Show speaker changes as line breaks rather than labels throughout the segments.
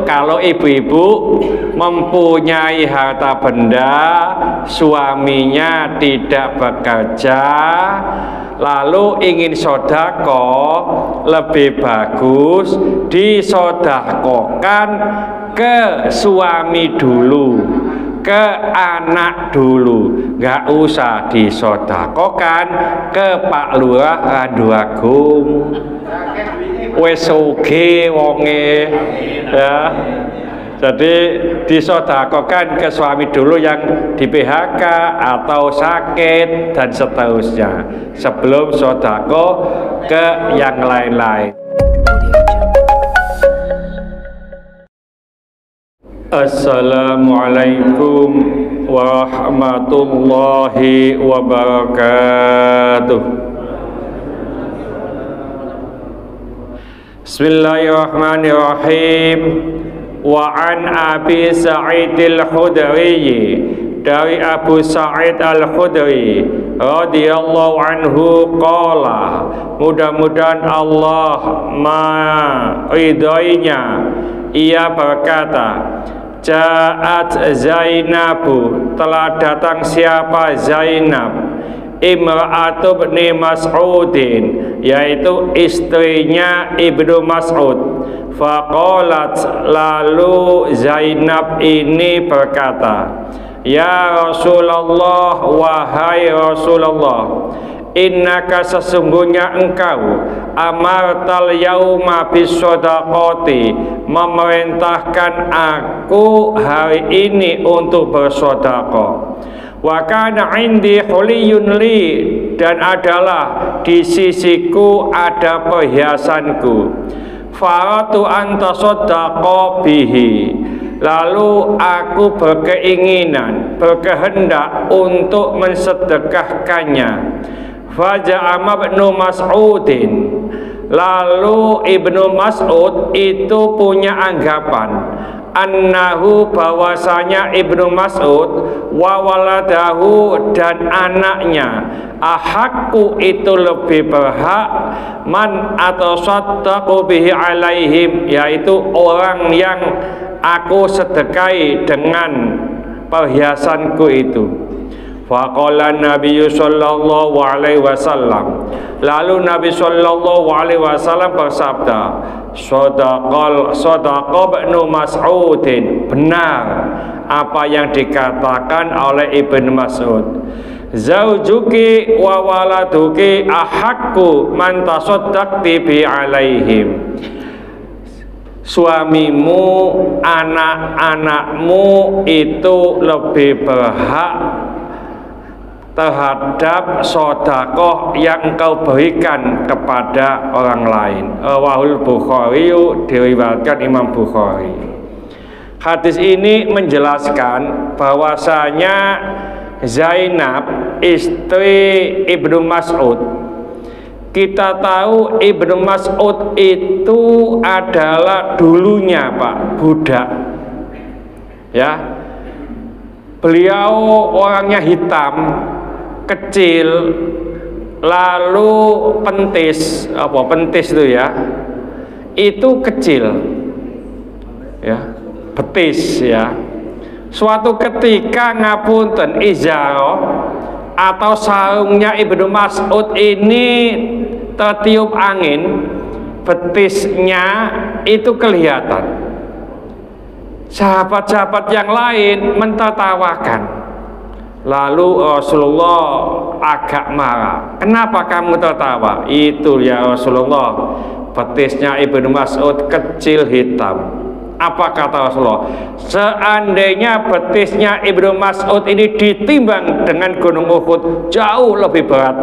kalau ibu-ibu mempunyai harta benda, suaminya tidak bekerja, lalu ingin sedekah, lebih bagus disedekahkan ke suami dulu, ke anak dulu, nggak usah disedekahkan ke Pak Lurah Randuagung. Wes oke wonge ya. Jadi disedekahkan ke suami dulu yang di PHK atau sakit dan seterusnya sebelum sedekah ke yang lain-lain. Assalamualaikum warahmatullahi wabarakatuh. Bismillahirrahmanirrahim. Wa an Abi Sa'id al-Khudri, dari Abu Sa'id al-Khudri radhiyallahu anhu qala, mudah-mudahan Allah meridainya, ia berkata, Ja'at Zainabu, telah datang siapa Zainab, Imra'atu bni Mas'udin, yaitu istrinya Ibnu Mas'ud. Faqalat, lalu Zainab ini berkata, Ya Rasulullah, wahai Rasulullah, innaka sesungguhnya engkau amartal yauma bisadaqati, memerintahkan aku hari ini untuk bersedekah. Wa kana indi huliyun li, dan adalah di sisiku ada perhiasanku. Faratu anta saddaqa bihi, lalu aku berkeinginan, berkehendak untuk mensedekahkannya. Faja'ama ibnu Mas'udin, lalu Ibnu Mas'ud itu punya anggapan, annahu, bahwasanya Ibnu Mas'ud wa waladahu, dan anaknya, ahakku itu lebih berhak, man atau saddaqu bihi alaihim, yaitu orang yang aku sedekahi dengan perhiasanku itu. Faqala Nabi sallallahu alaihi wasallam, lalu Nabi sallallahu alaihi wasallam bersabda, Shadaqa Ibnu Mas'udin, benar apa yang dikatakan oleh Ibnu Mas'ud. Zaujuki wa waladuki ahakku man tasaddaqti bi alaihim, suamimu, anak-anakmu itu lebih berhak terhadap sedekah yang kau berikan kepada orang lain. Rawahul Bukhari, diriwayatkan Imam Bukhari. Hadis ini menjelaskan bahwasanya Zainab, istri Ibnu Mas'ud, kita tahu Ibnu Mas'ud itu adalah dulunya Pak budak, ya. Beliau orangnya hitam, kecil, lalu pentis, pentis itu ya, itu kecil, ya, betis ya. Suatu ketika ngapunten izaro atau sarungnya Ibnu Mas'ud ini tertiup angin, betisnya itu kelihatan. Sahabat-sahabat yang lain mentertawakan. Lalu Rasulullah agak marah. Kenapa kamu tertawa? Itu ya Rasulullah, betisnya Ibnu Mas'ud kecil hitam. Apa kata Rasulullah? Seandainya betisnya Ibnu Mas'ud ini ditimbang dengan gunung Uhud, jauh lebih berat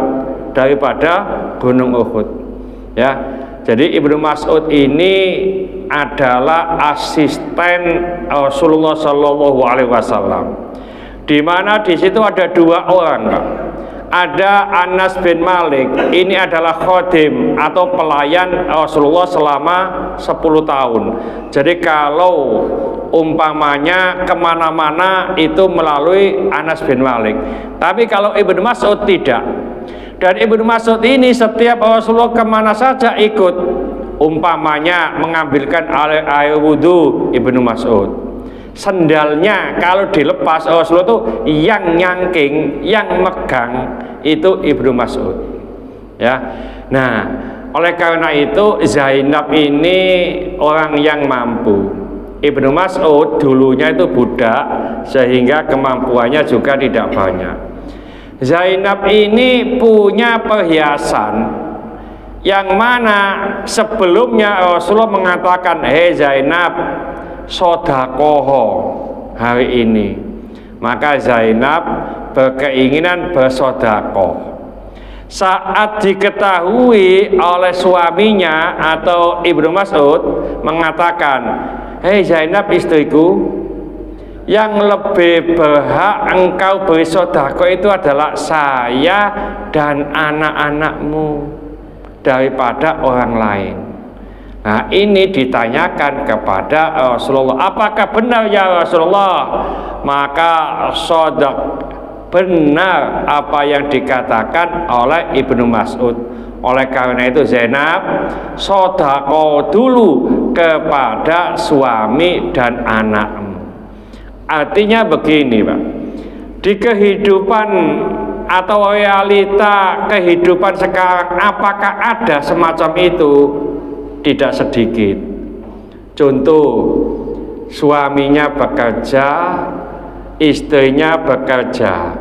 daripada gunung Uhud. Ya, jadi Ibnu Mas'ud ini adalah asisten Rasulullah Shallallahu Alaihi Wasallam. Di mana di situ ada dua orang, Kak. Ada Anas bin Malik, ini adalah khodim atau pelayan Rasulullah selama 10 tahun. Jadi kalau umpamanya kemana-mana itu melalui Anas bin Malik. Tapi kalau Ibnu Mas'ud tidak. Dan Ibnu Mas'ud ini setiap Rasulullah kemana saja ikut. Umpamanya mengambilkan air wudhu Ibnu Mas'ud, sendalnya kalau dilepas Rasulullah itu yang nyangking, yang megang itu Ibnu Mas'ud, ya. Nah, oleh karena itu Zainab ini orang yang mampu. Ibnu Mas'ud dulunya itu budak, sehingga kemampuannya juga tidak banyak. Zainab ini punya perhiasan yang mana sebelumnya Rasulullah mengatakan, hei Zainab, sodakoho hari ini. Maka Zainab berkeinginan bersodakoh. Saat diketahui oleh suaminya atau Ibnu Mas'ud mengatakan, hei Zainab istriku, yang lebih berhak engkau beri sodakoh itu adalah saya dan anak-anakmu daripada orang lain. Nah, ini ditanyakan kepada Rasulullah, apakah benar ya Rasulullah? Maka sodak, benar apa yang dikatakan oleh Ibnu Mas'ud. Oleh karena itu Zainab sodakoh dulu kepada suami dan anakmu. Artinya begini, Pak, di kehidupan atau realita kehidupan sekarang, apakah ada semacam itu? Tidak sedikit. Contoh, suaminya bekerja, istrinya bekerja.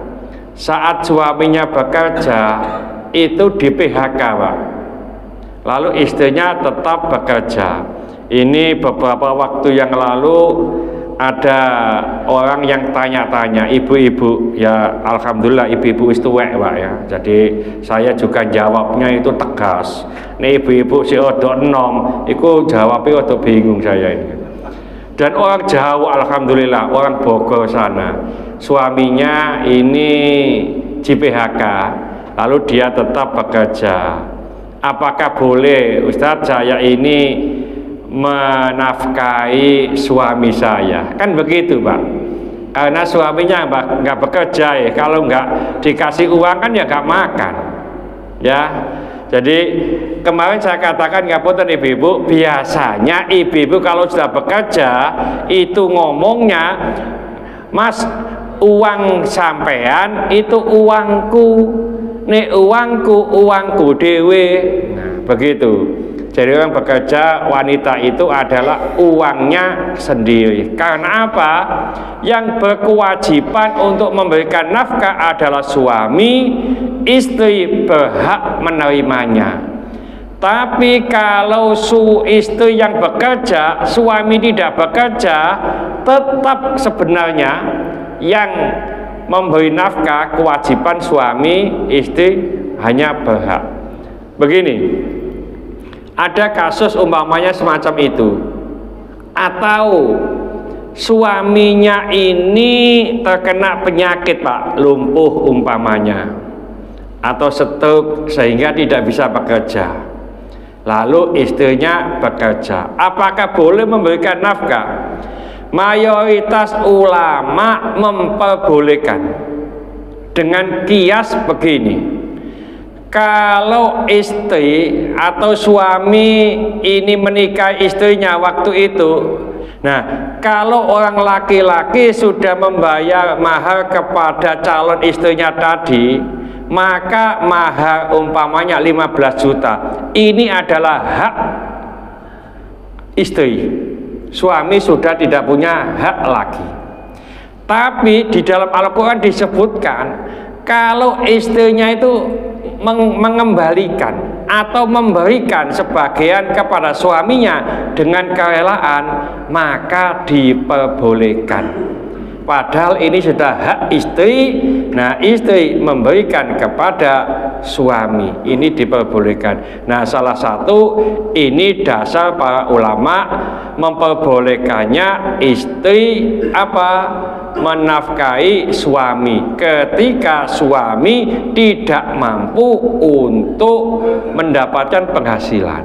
Saat suaminya bekerja itu di PHK, Pak, lalu istrinya tetap bekerja. Ini beberapa waktu yang lalu ada orang yang tanya-tanya, ibu-ibu, ya alhamdulillah ibu-ibu itu tuwek, Pak, ya. Jadi saya juga jawabnya itu tegas. Nih ibu-ibu si odo enom, itu jawabnya odo bingung saya ini. Dan orang jauh, alhamdulillah, orang Bogor sana, suaminya ini di PHK, lalu dia tetap bekerja. Apakah boleh Ustadz saya ini menafkahi suami saya? Kan begitu, Pak, karena suaminya nggak bekerja ya, kalau nggak dikasih uang kan ya nggak makan, ya. Jadi kemarin saya katakan, ngapunten ibu-ibu, biasanya ibu-ibu kalau sudah bekerja itu ngomongnya, Mas, uang sampean itu uangku, nih uangku dewe. Nah, begitu. Jadi orang bekerja, wanita itu adalah uangnya sendiri. Karena apa? Yang berkewajiban untuk memberikan nafkah adalah suami, istri berhak menerimanya. Tapi kalau istri yang bekerja, suami tidak bekerja, tetap sebenarnya yang memberi nafkah kewajiban suami, istri hanya berhak. Begini, ada kasus umpamanya semacam itu, atau suaminya ini terkena penyakit, Pak, lumpuh umpamanya, atau stroke sehingga tidak bisa bekerja, lalu istrinya bekerja. Apakah boleh memberikan nafkah? Mayoritas ulama memperbolehkan dengan kias begini. Kalau istri atau suami ini menikahi istrinya waktu itu, nah kalau orang laki-laki sudah membayar mahar kepada calon istrinya tadi, maka mahar umpamanya 15 juta, ini adalah hak istri. Suami sudah tidak punya hak lagi. Tapi di dalam Al-Quran disebutkan, kalau istrinya itu mengembalikan atau memberikan sebagian kepada suaminya dengan kerelaan, maka diperbolehkan. Padahal ini sudah hak istri. Nah, istri memberikan kepada suami, ini diperbolehkan. Nah, salah satu ini dasar para ulama memperbolehkannya istri menafkahi suami ketika suami tidak mampu untuk mendapatkan penghasilan.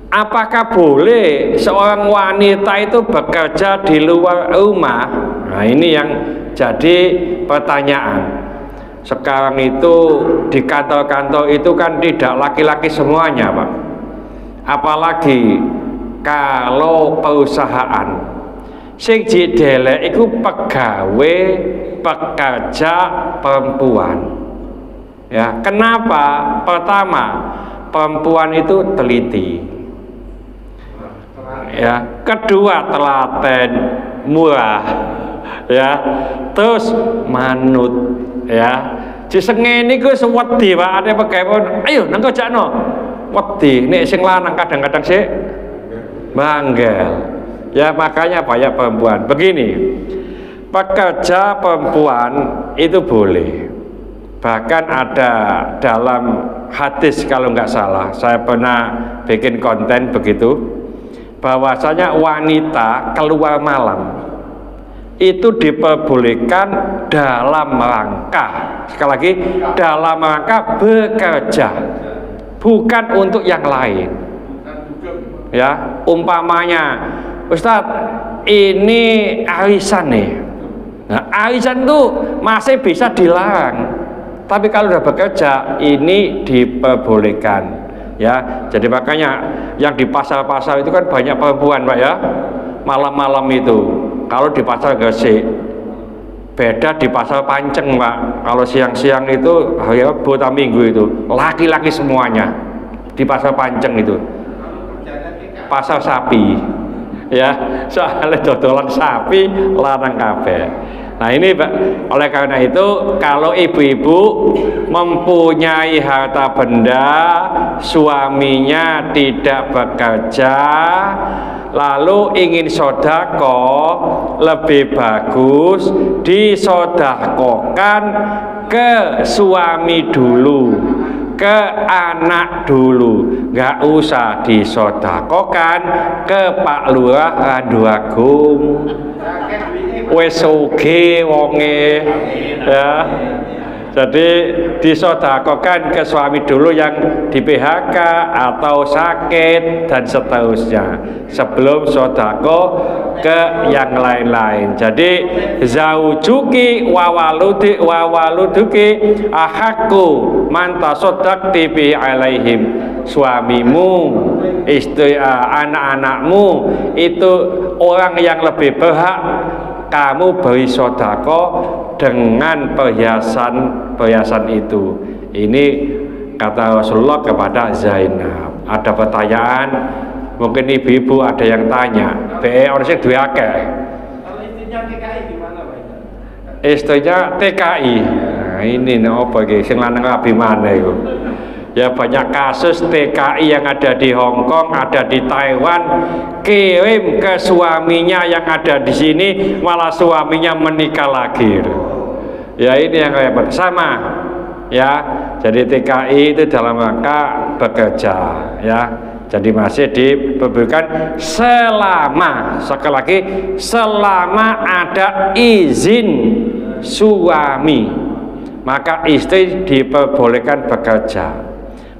Apakah boleh seorang wanita itu bekerja di luar rumah? Nah, ini yang jadi pertanyaan. Sekarang itu di kantor-kantor itu kan tidak laki-laki semuanya, Pak. apalagi kalau perusahaan sing didelek iku pegawai pekerja perempuan. Ya, kenapa? Pertama, perempuan itu teliti. Ya, kedua telaten, murah. Ya, terus manut. Ya, disengeni ku sewedi Pak, ade pegawai. Ayo nang kojakno. Wedi, nek sing lanang kadang-kadang sik manggel. Ya makanya banyak perempuan. Begini, pekerja perempuan itu boleh. Bahkan ada dalam hadis kalau nggak salah, saya pernah bikin konten begitu, bahwasanya wanita keluar malam itu diperbolehkan dalam rangka, sekali lagi dalam rangka bekerja, bukan untuk yang lain. Ya, umpamanya Ustadz, ini arisan nih. Nah, arisan itu masih bisa dilarang. Tapi kalau udah bekerja, ini diperbolehkan. Ya, jadi makanya yang di pasar-pasar itu kan banyak perempuan, Pak ya. Malam-malam itu. Kalau di pasar Gresik, beda di pasar Panceng, Pak. Kalau siang-siang itu hari Rabu atau Minggu itu, laki-laki semuanya di pasar Panceng itu. Pasar sapi. Ya, soalnya dodolan sapi larang kabeh. Nah ini Pak, oleh karena itu kalau ibu-ibu mempunyai harta benda, suaminya tidak bekerja, lalu ingin sodako, lebih bagus disodakokan ke suami dulu, ke anak dulu, nggak usah disodakokan ke Pak Lurah Randu Agung. Wes oke wonge ya. Jadi disodakokan ke suami dulu yang di PHK atau sakit dan seterusnya sebelum sodako ke yang lain-lain. Jadi zaujuki wawaluduki ahakku mantasodakti bi alaihim. Suamimu, istri, anak-anakmu itu orang yang lebih berhak kamu beri sodako dengan perhiasan itu. Ini kata Rasulullah kepada Zainab. Ada pertanyaan, mungkin ibu-ibu ada yang tanya. Orang sing duwe akeh.
Kalau istrinya TKI gimana, Pak?
Istrinya TKI. Nah, ini apa iki sing lanang rabi mana iku? Ya banyak kasus TKI yang ada di Hong Kong, ada di Taiwan, kirim ke suaminya yang ada di sini, malah suaminya menikah lagi. Ya ini yang repot. Sama ya, jadi TKI itu dalam rangka bekerja ya, jadi masih diperbolehkan selama, sekali lagi selama ada izin suami, maka istri diperbolehkan bekerja.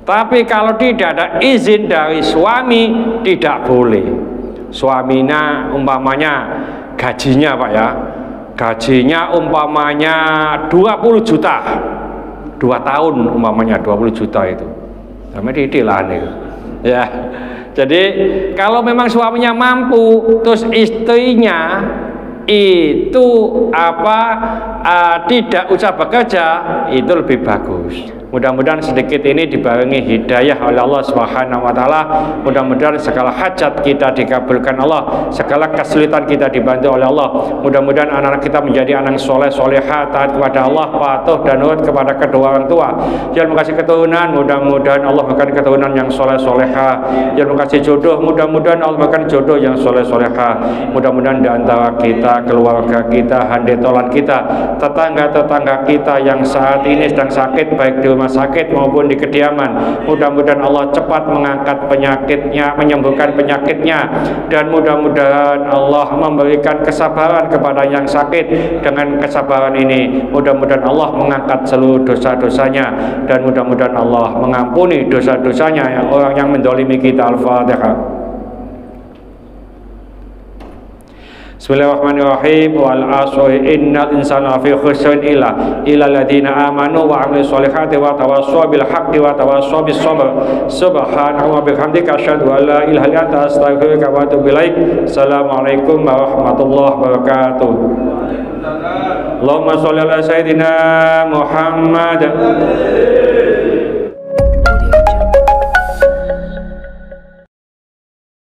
Tapi kalau tidak ada izin dari suami, tidak boleh. Suaminya umpamanya gajinya Pak ya, gajinya umpamanya 20 juta 2 tahun, umpamanya 20 juta itu namanya didilan itu ya. Jadi kalau memang suaminya mampu, terus istrinya itu tidak usah bekerja, itu lebih bagus. Mudah-mudahan sedikit ini dibarengi hidayah oleh Allah Subhanahu wa taala. Mudah-mudahan segala hajat kita dikabulkan Allah, segala kesulitan kita dibantu oleh Allah. Mudah-mudahan anak-anak kita menjadi anak soleh soleha, taat kepada Allah, patuh dan nurut kepada kedua orang tua. Jangan kasih keturunan, mudah-mudahan Allah memberikan keturunan yang soleh soleha. Jangan kasih jodoh, mudah-mudahan Allah memberikan jodoh yang soleh soleha. Mudah-mudahan di antara kita, keluarga kita, handetolan kita, tetangga-tetangga kita yang saat ini sedang sakit, baik di rumah sakit maupun di kediaman, mudah-mudahan Allah cepat mengangkat penyakitnya, menyembuhkan penyakitnya, dan mudah-mudahan Allah memberikan kesabaran kepada yang sakit. Dengan kesabaran ini mudah-mudahan Allah mengangkat seluruh dosa-dosanya, dan mudah-mudahan Allah mengampuni dosa-dosanya yang orang yang mendolimi kita. Al-Fatihah. Bismillahirrahmanirrahim. Wal asri innal insana lafi khusrin illa alladziina aamanu wa 'amilus sholihati wa tawassaw bil haqqi wa tawassaw bis sabr. Subhanallahi wa bihamdika asyhadu an la ilaha illa anta astaghfiruka wa atubu ilaik. Assalamualaikum warahmatullahi wabarakatuh. Allahumma sholli ala sayyidina Muhammad.